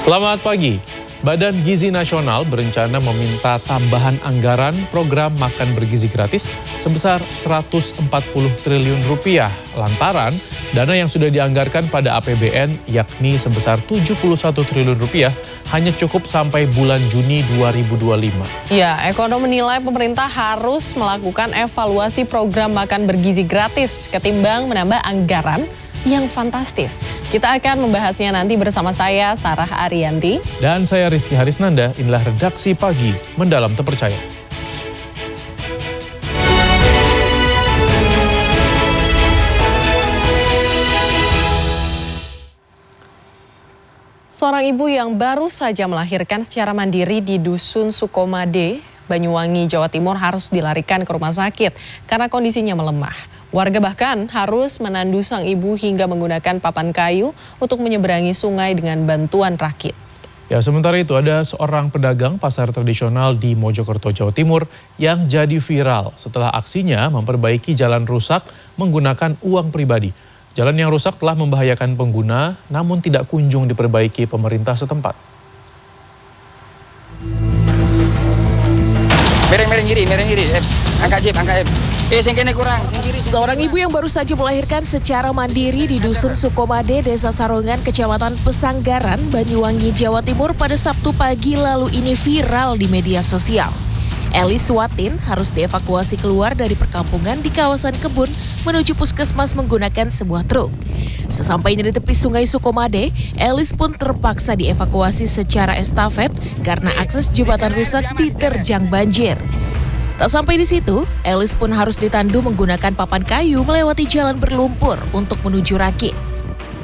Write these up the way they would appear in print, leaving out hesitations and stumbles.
Selamat pagi. Badan Gizi Nasional berencana meminta tambahan anggaran program makan bergizi gratis sebesar 140 triliun rupiah lantaran dana yang sudah dianggarkan pada APBN yakni sebesar 71 triliun rupiah hanya cukup sampai bulan Juni 2025. Ya, ekonom menilai pemerintah harus melakukan evaluasi program makan bergizi gratis ketimbang menambah anggaran yang fantastis. Kita akan membahasnya nanti bersama saya, Sarah Ariyanti. Dan saya Rizky Harisnanda, inilah Redaksi Pagi Mendalam Terpercaya. Seorang ibu yang baru saja melahirkan secara mandiri di Dusun Sukomade, Banyuwangi, Jawa Timur harus dilarikan ke rumah sakit karena kondisinya melemah. Warga bahkan harus menandu sang ibu hingga menggunakan papan kayu untuk menyeberangi sungai dengan bantuan rakit. Ya, sementara itu ada seorang pedagang pasar tradisional di Mojokerto, Jawa Timur yang jadi viral setelah aksinya memperbaiki jalan rusak menggunakan uang pribadi. Jalan yang rusak telah membahayakan pengguna namun tidak kunjung diperbaiki pemerintah setempat. Mereng kiri, angkat jip, angkat M. Sing kene kurang, sing kiri. Seorang ibu yang baru saja melahirkan secara mandiri di Dusun Sukomade, Desa Sarongan, Kecamatan Pesanggaran, Banyuwangi, Jawa Timur pada Sabtu pagi lalu ini viral di media sosial. Elis Watin harus dievakuasi keluar dari perkampungan di kawasan kebun menuju puskesmas menggunakan sebuah truk. Sesampainya di tepi sungai Sukomade, Elis pun terpaksa dievakuasi secara estafet karena akses jembatan rusak diterjang banjir. Tak sampai di situ, Elis pun harus ditandu menggunakan papan kayu melewati jalan berlumpur untuk menuju rakit.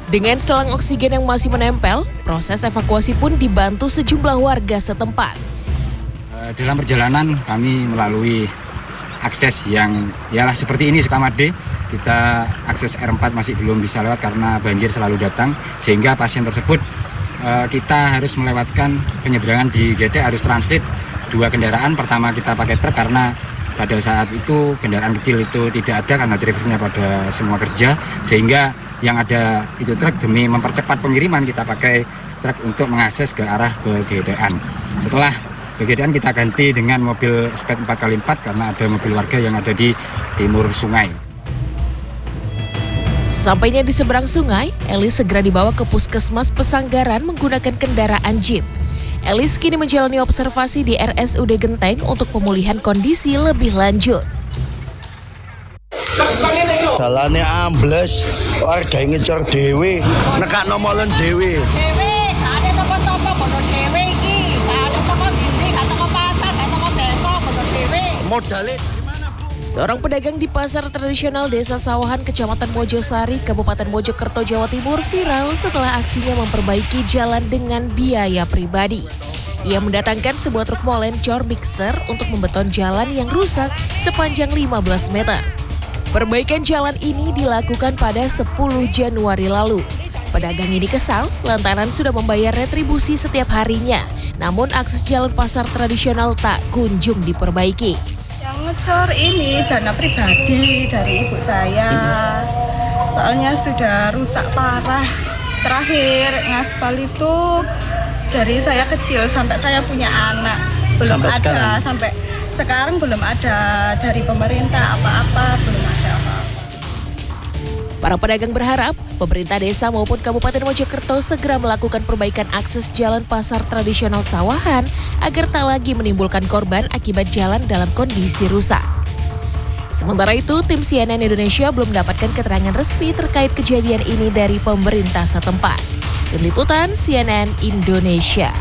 Dengan selang oksigen yang masih menempel, proses evakuasi pun dibantu sejumlah warga setempat. Dalam perjalanan kami melalui akses yang ialah seperti ini Sukomade. Kita akses R4 masih belum bisa lewat karena banjir selalu datang, sehingga pasien tersebut kita harus melewatkan penyeberangan di GT, harus transit 2 kendaraan. Pertama kita pakai truk karena pada saat itu kendaraan kecil itu tidak ada karena drivernya pada semua kerja, sehingga yang ada itu truk. Demi mempercepat pengiriman kita pakai truk untuk mengakses ke arah BGDAN. Setelah BGDAN kita ganti dengan mobil sped 4x4 karena ada mobil warga yang ada di timur sungai. Sesampainya di seberang sungai, Elis segera dibawa ke puskesmas Pesanggaran menggunakan kendaraan jeep. Elis kini menjalani observasi di RSUD Genteng untuk pemulihan kondisi lebih lanjut. Jalannya ambles, warga ngecor dewe, nekak nomolen dewe. Dewe, ada sapa-sapa bono dewe iki. Ada toko gini, ada toko pasar, ada toko desa, bono dewe. Modalnya Seorang pedagang di pasar tradisional Desa Sawahan, Kecamatan Mojosari, Kabupaten Mojokerto, Jawa Timur viral setelah aksinya memperbaiki jalan dengan biaya pribadi. Ia mendatangkan sebuah truk molen jor mixer untuk membeton jalan yang rusak sepanjang 15 meter. Perbaikan jalan ini dilakukan pada 10 Januari lalu. Pedagang ini kesal lantaran sudah membayar retribusi setiap harinya, namun akses jalan pasar tradisional tak kunjung diperbaiki. Yang ngecor ini dana pribadi dari ibu saya, soalnya sudah rusak parah. Terakhir ngaspal itu dari saya kecil sampai saya punya anak belum ada, sampai sekarang belum ada dari pemerintah apa-apa, belum ada apa-apa. Para pedagang berharap pemerintah desa maupun Kabupaten Mojokerto segera melakukan perbaikan akses jalan pasar tradisional Sawahan agar tak lagi menimbulkan korban akibat jalan dalam kondisi rusak. Sementara itu, tim CNN Indonesia belum mendapatkan keterangan resmi terkait kejadian ini dari pemerintah setempat. Tim Liputan CNN Indonesia.